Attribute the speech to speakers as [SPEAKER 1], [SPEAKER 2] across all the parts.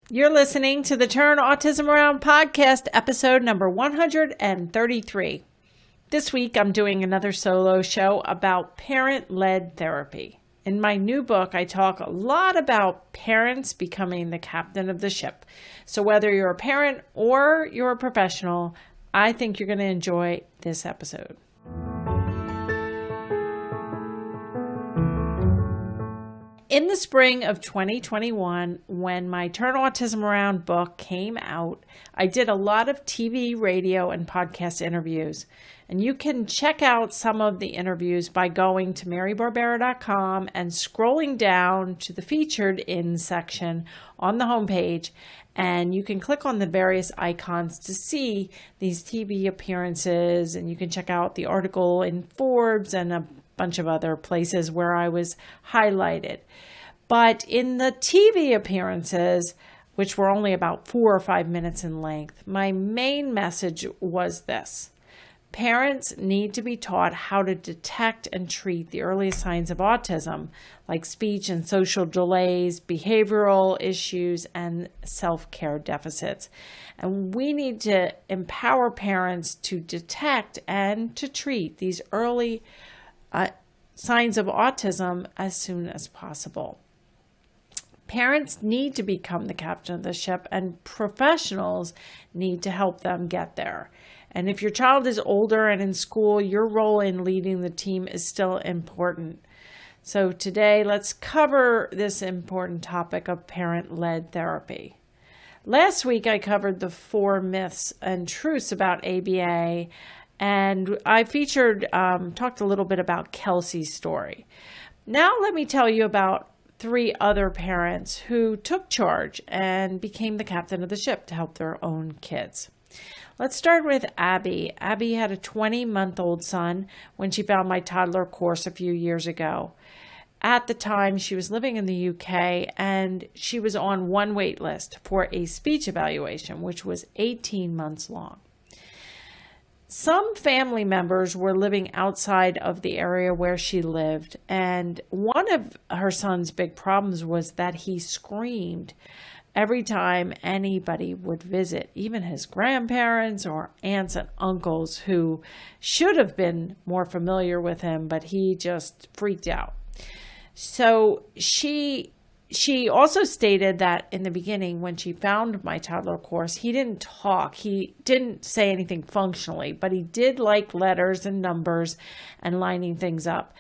[SPEAKER 1] You're listening to the Turn Autism Around podcast, episode number 133. This week, I'm doing another solo show about parent-led therapy. In my new book, I talk a lot about parents becoming the captain of the ship. So whether you're a parent or you're a professional, I think you're going to enjoy this episode. In the spring of 2021, when my Turn Autism Around book came out, I did a lot of TV, radio, and podcast interviews. And you can check out some of the interviews by going to marybarbera.com and scrolling down to the Featured In section on the homepage. And you can click on the various icons to see these TV appearances. And you can check out the article in Forbes and a bunch of other places where I was highlighted. But in the TV appearances, which were only about 4 or 5 minutes in length, my main message was this. Parents need to be taught how to detect and treat the earliest signs of autism, like speech and social delays, behavioral issues, and self-care deficits. And we need to empower parents to detect and to treat these early signs of autism as soon as possible. Parents need to become the captain of the ship, and professionals need to help them get there. And if your child is older and in school, your role in leading the team is still important. So today, let's cover this important topic of parent-led therapy. Last week, I covered the 4 myths and truths about ABA, and I talked a little bit about Kelsey's story. Now let me tell you about 3 other parents who took charge and became the captain of the ship to help their own kids. Let's start with Abby. Abby had a 20-month-old son when she found my toddler course a few years ago. At the time, she was living in the UK, and she was on one wait list for a speech evaluation, which was 18 months long. Some family members were living outside of the area where she lived, and one of her son's big problems was that he screamed every time anybody would visit, even his grandparents or aunts and uncles who should have been more familiar with him, but he just freaked out. So she also stated that in the beginning, when she found my toddler course, he didn't talk. He didn't say anything functionally, but he did like letters and numbers and lining things up.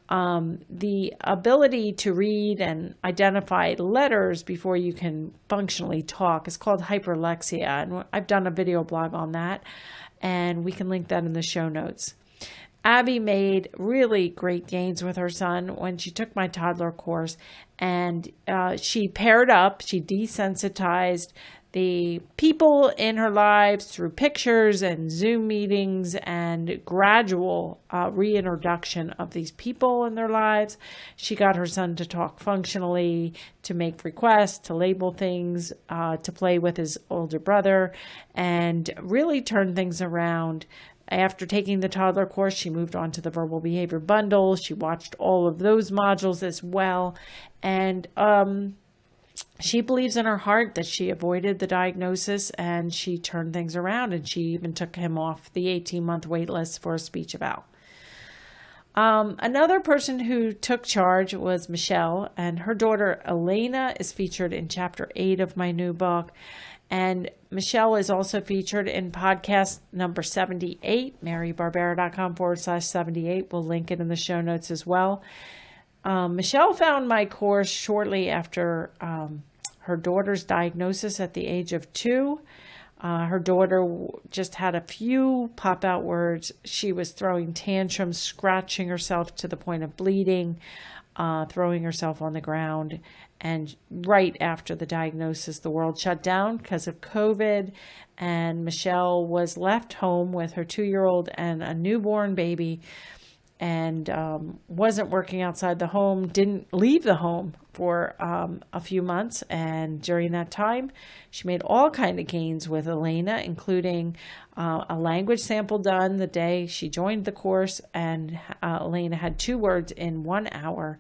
[SPEAKER 1] The ability to read and identify letters before you can functionally talk is called Hyperlexia. And I've done a video blog on that, and we can link that in the show notes. Abby made really great gains with her son when she took my toddler course, and she paired up, she desensitized the people in her lives through pictures and Zoom meetings and gradual reintroduction of these people in their lives. She got her son to talk functionally, to make requests, to label things, to play with his older brother, and really turn things around. After taking the toddler course, she moved on to the verbal behavior bundle. She watched all of those modules as well. And she believes in her heart that she avoided the diagnosis, and she turned things around, and she even took him off the 18-month wait list for a speech eval. Another person who took charge was Michelle, and her daughter Elena is featured in chapter 8 of my new book. And Michelle is also featured in podcast number 78, marybarbera.com/78. We'll link it in the show notes as well. Michelle found my course shortly after her daughter's diagnosis at the age of 2. Her daughter just had a few pop-out words. She was throwing tantrums, scratching herself to the point of bleeding, throwing herself on the ground. And right after the diagnosis, the world shut down because of COVID, and Michelle was left home with her 2-year-old and a newborn baby, and wasn't working outside the home, didn't leave the home for a few months. And during that time, she made all kinds of gains with Elena, including a language sample done the day she joined the course, and Elena had 2 words in 1 hour.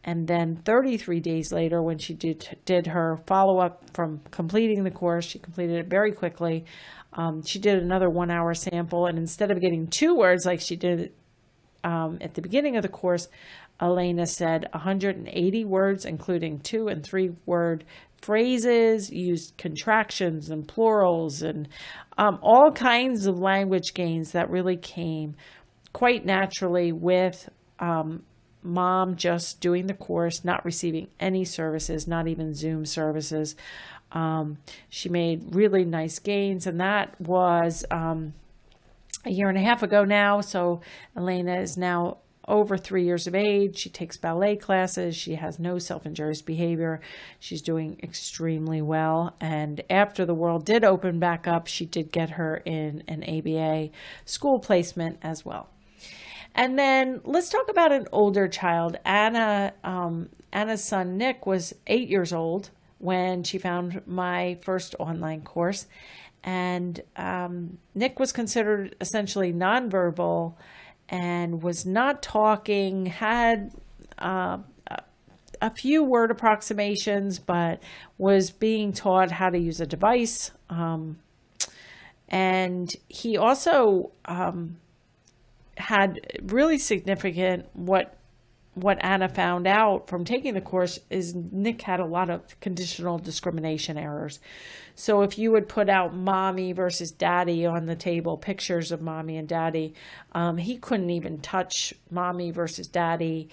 [SPEAKER 1] And then 33 days later, when she did her follow-up from completing the course, she completed it very quickly. She did another 1-hour sample, and instead of getting 2 words like she did at the beginning of the course, Elena said 180 words, including 2- and 3-word phrases, used contractions and plurals, and all kinds of language gains that really came quite naturally with mom just doing the course, not receiving any services, not even Zoom services. She made really nice gains, and that was a year and a half ago now. So Elena is now over 3 years of age. She takes ballet classes. She has no self-injurious behavior. She's doing extremely well. And after the world did open back up, she did get her in an ABA school placement as well. And then let's talk about an older child. Anna's son, Nick, was 8 years old when she found my first online course. And Nick was considered essentially nonverbal and was not talking, had a few word approximations, but was being taught how to use a device. And he also had really significant, what Anna found out from taking the course is Nick had a lot of conditional discrimination errors. So if you would put out mommy versus daddy on the table, pictures of mommy and daddy, he couldn't even touch mommy versus daddy.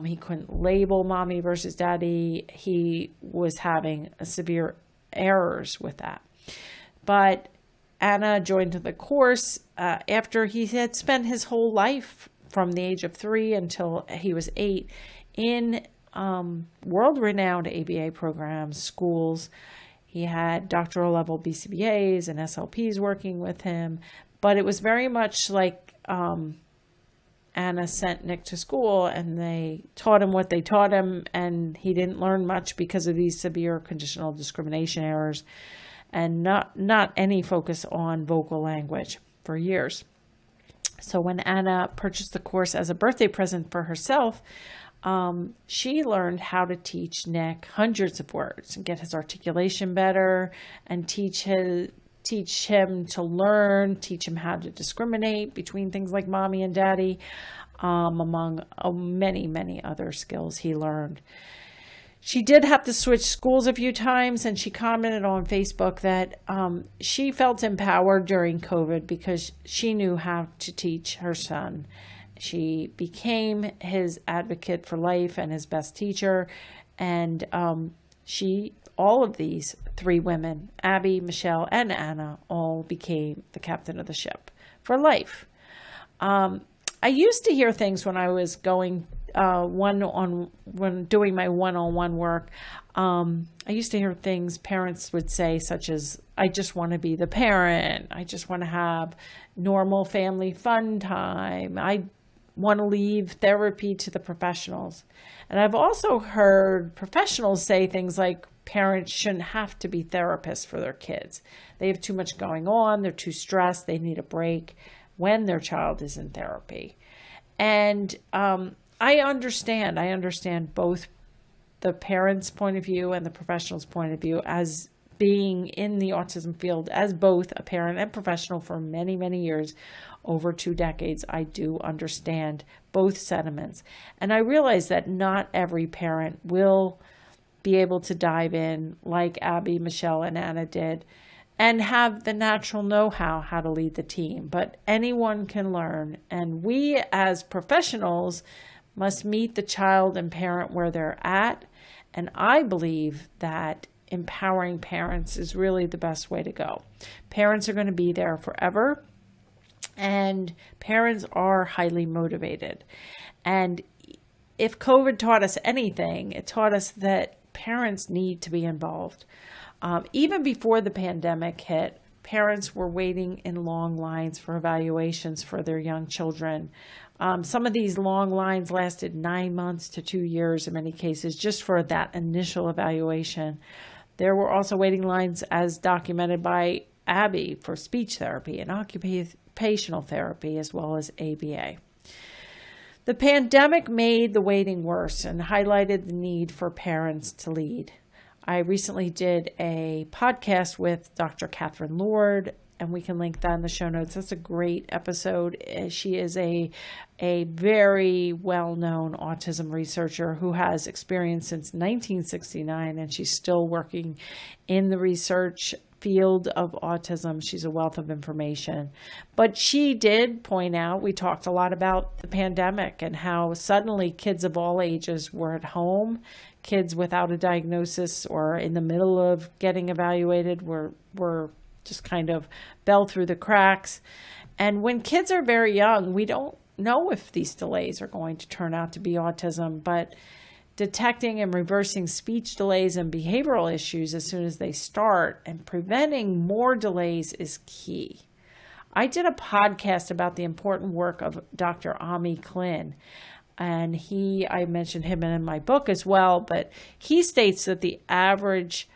[SPEAKER 1] He couldn't label mommy versus daddy. He was having severe errors with that. But Anna joined the course after he had spent his whole life from the age of 3 until he was 8 in world-renowned ABA programs, schools. He had doctoral level BCBAs and SLPs working with him, but it was very much like Anna sent Nick to school and they taught him what they taught him, and he didn't learn much because of these severe conditional discrimination errors and not any focus on vocal language for years. So when Anna purchased the course as a birthday present for herself, she learned how to teach Nick hundreds of words and get his articulation better and teach him to learn, teach him how to discriminate between things like mommy and daddy, among many, many other skills he learned. She did have to switch schools a few times, and she commented on Facebook that she felt empowered during COVID because she knew how to teach her son. She became his advocate for life and his best teacher, and all of these 3 women, Abby, Michelle, and Anna, all became the captain of the ship for life. I used to hear things when I was going when doing my one-on-one work. I used to hear things parents would say, such as, I just want to be the parent. I just want to have normal family fun time. I want to leave therapy to the professionals. And I've also heard professionals say things like parents shouldn't have to be therapists for their kids. They have too much going on. They're too stressed. They need a break when their child is in therapy. And I understand both the parent's point of view and the professional's point of view, as being in the autism field as both a parent and professional for many, many years, over 2 decades. I do understand both sentiments. And I realize that not every parent will be able to dive in like Abby, Michelle, and Anna did and have the natural know-how how to lead the team. But anyone can learn. And we as professionals must meet the child and parent where they're at. And I believe that empowering parents is really the best way to go. Parents are going to be there forever, and parents are highly motivated. And if COVID taught us anything, it taught us that parents need to be involved. Even before the pandemic hit, parents were waiting in long lines for evaluations for their young children. Some of these long lines lasted 9 months to 2 years in many cases, just for that initial evaluation. There were also waiting lines, as documented by Abby, for speech therapy and occupational therapy, as well as ABA. The pandemic made the waiting worse and highlighted the need for parents to lead. I recently did a podcast with Dr. Catherine Lord, and we can link that in the show notes. That's a great episode. She is a very well-known autism researcher who has experience since 1969, and she's still working in the research field of autism. She's a wealth of information. But she did point out, we talked a lot about the pandemic and how suddenly kids of all ages were at home. Kids without a diagnosis or in the middle of getting evaluated were just kind of fell through the cracks. And when kids are very young, we don't know if these delays are going to turn out to be autism, but detecting and reversing speech delays and behavioral issues as soon as they start and preventing more delays is key. I did a podcast about the important work of Dr. Ami Klin, and I mentioned him in my book as well, but he states that the average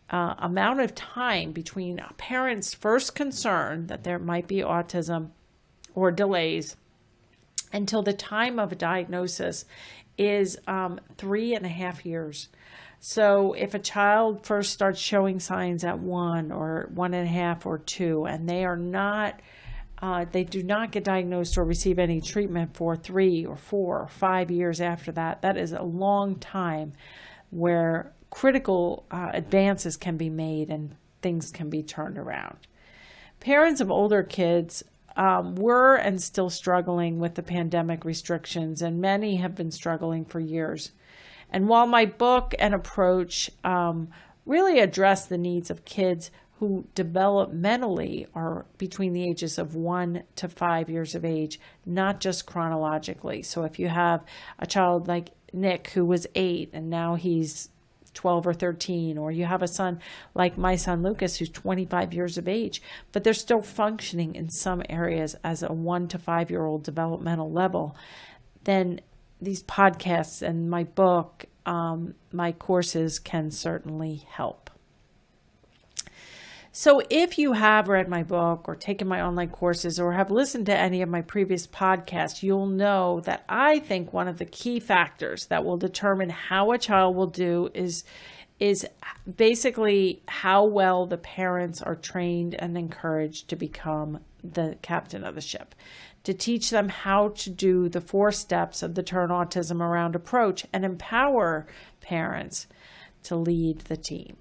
[SPEAKER 1] amount of time between a parent's first concern that there might be autism or delays until the time of a diagnosis is 3.5 years. So if a child first starts showing signs at 1 or 1.5 or 2, and they do not get diagnosed or receive any treatment for 3 or 4 or 5 years after that, that is a long time where critical advances can be made and things can be turned around. Parents of older kids were and still struggling with the pandemic restrictions, and many have been struggling for years. And while my book and approach really address the needs of kids who developmentally are between the ages of 1 to 5 years of age, not just chronologically. So if you have a child like Nick who was 8 and now he's 12 or 13, or you have a son like my son Lucas who's 25 years of age, but they're still functioning in some areas as a 1 to 5 year old developmental level, then these podcasts and my book, my courses can certainly help. So if you have read my book or taken my online courses or have listened to any of my previous podcasts, you'll know that I think one of the key factors that will determine how a child will do is basically how well the parents are trained and encouraged to become the captain of the ship, to teach them how to do the 4 steps of the Turn Autism Around approach and empower parents to lead the team.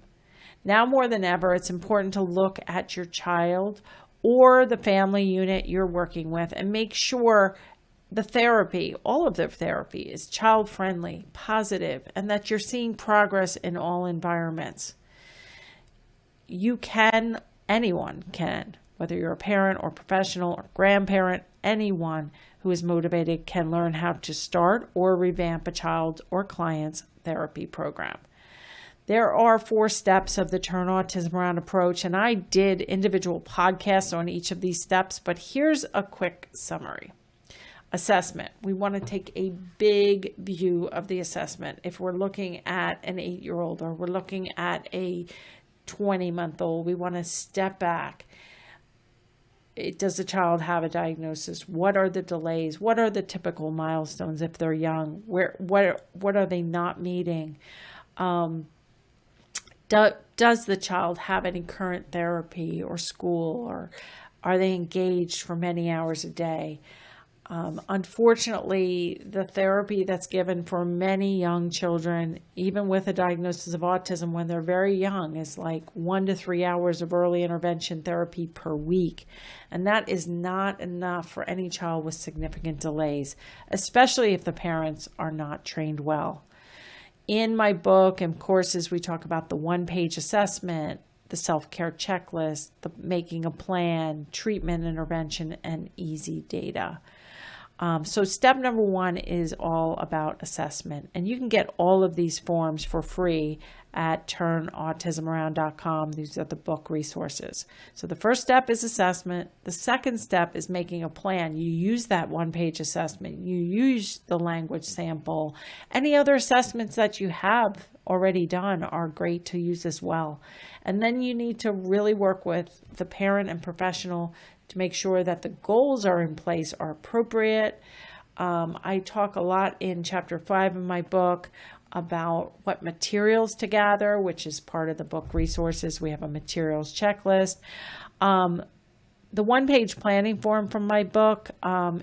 [SPEAKER 1] Now more than ever, it's important to look at your child or the family unit you're working with and make sure the therapy, all of their therapy, is child-friendly, positive, and that you're seeing progress in all environments. Anyone can, whether you're a parent or professional or grandparent, anyone who is motivated can learn how to start or revamp a child or client's therapy program. There are 4 steps of the Turn Autism Around approach, and I did individual podcasts on each of these steps, but here's a quick summary. Assessment. We want to take a big view of the assessment. If we're looking at an 8-year-old or we're looking at a 20-month-old, we want to step back. Does the child have a diagnosis? What are the delays? What are the typical milestones if they're young? What are they not meeting? Does the child have any current therapy or school, or are they engaged for many hours a day? Unfortunately, the therapy that's given for many young children, even with a diagnosis of autism when they're very young, is like 1 to 3 hours of early intervention therapy per week. And that is not enough for any child with significant delays, especially if the parents are not trained well. In my book and courses, we talk about the 1-page assessment, the self-care checklist, the making a plan, treatment intervention, and easy data. So step number 1 is all about assessment. And you can get all of these forms for free at turnautismaround.com. These are the book resources. So the first step is assessment. The second step is making a plan. You use that 1-page assessment. You use the language sample. Any other assessments that you have already done are great to use as well. And then you need to really work with the parent and professional to make sure that the goals are in place, are appropriate, I talk a lot in chapter 5 of my book about what materials to gather, which is part of the book resources. We have a materials checklist. The one-page planning form from my book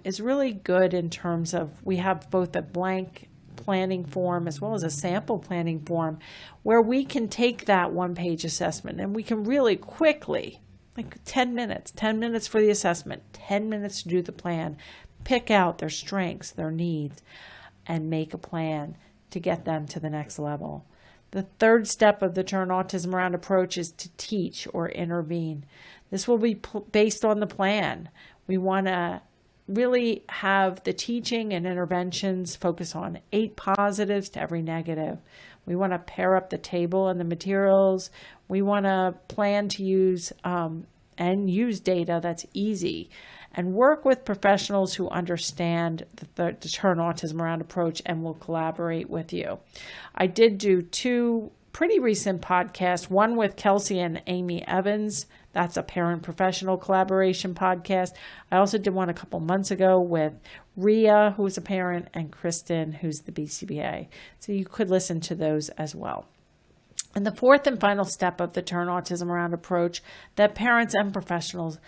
[SPEAKER 1] is really good in terms of we have both a blank planning form as well as a sample planning form where we can take that one-page assessment and we can really quickly, like 10 minutes for the assessment, 10 minutes to do the plan, pick out their strengths, their needs, and make a plan to get them to the next level. The third step of the Turn Autism Around approach is to teach or intervene. This will be based on the plan. We want to really have the teaching and interventions focus on 8 positives to every negative. We want to pair up the table and the materials. We want to plan to use data that's easy and work with professionals who understand the Turn Autism Around approach and will collaborate with you. I did do 2 pretty recent podcasts, one with Kelsey and Amy Evans. That's a parent professional collaboration podcast. I also did one a couple months ago with Rhea, who's a parent, and Kristen, who's the BCBA. So you could listen to those as well. And the fourth and final step of the Turn Autism Around approach that parents and professionals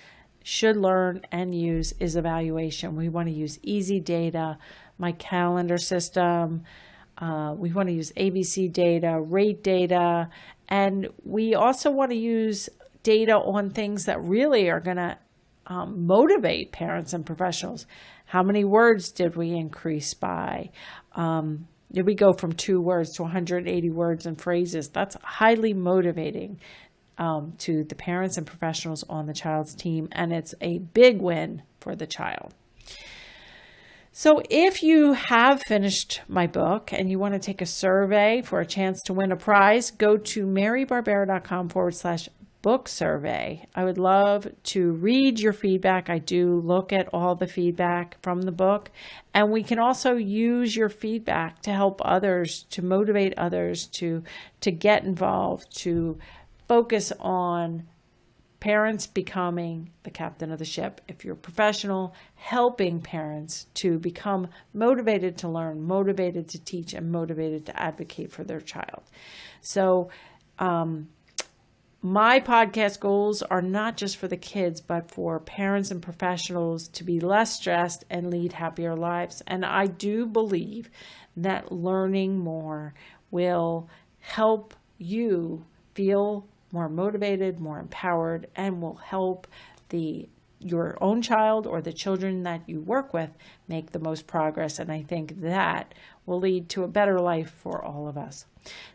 [SPEAKER 1] should learn and use is evaluation. We want to use easy data, my calendar system. We want to use ABC data, rate data, and we also want to use data on things that really are going to motivate parents and professionals. How many words did we increase by? Did we go from 2 words to 180 words and phrases? That's highly motivating to the parents and professionals on the child's team, and it's a big win for the child. So if you have finished my book and you want to take a survey for a chance to win a prize, go to marybarbera.com/book survey. I would love to read your feedback. I do look at all the feedback from the book, and we can also use your feedback to help others, to motivate others to get involved, to focus on parents becoming the captain of the ship. If you're a professional, helping parents to become motivated to learn, motivated to teach, and motivated to advocate for their child. So my podcast goals are not just for the kids, but for parents and professionals to be less stressed and lead happier lives. And I do believe that learning more will help you feel more motivated, more empowered, and will help your own child or the children that you work with make the most progress. And I think that will lead to a better life for all of us.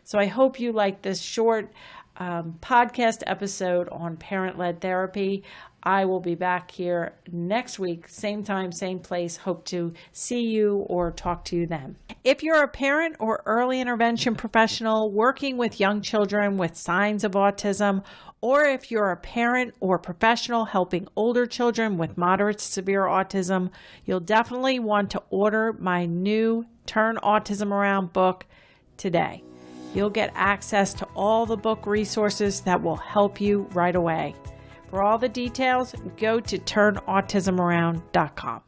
[SPEAKER 1] So I hope you like this short podcast episode on parent-led therapy. I will be back here next week, same time, same place. Hope to see you or talk to you then. If you're a parent or early intervention professional working with young children with signs of autism, or if you're a parent or professional helping older children with moderate to severe autism, you'll definitely want to order my new Turn Autism Around book today. You'll get access to all the book resources that will help you right away. For all the details, go to turnautismaround.com.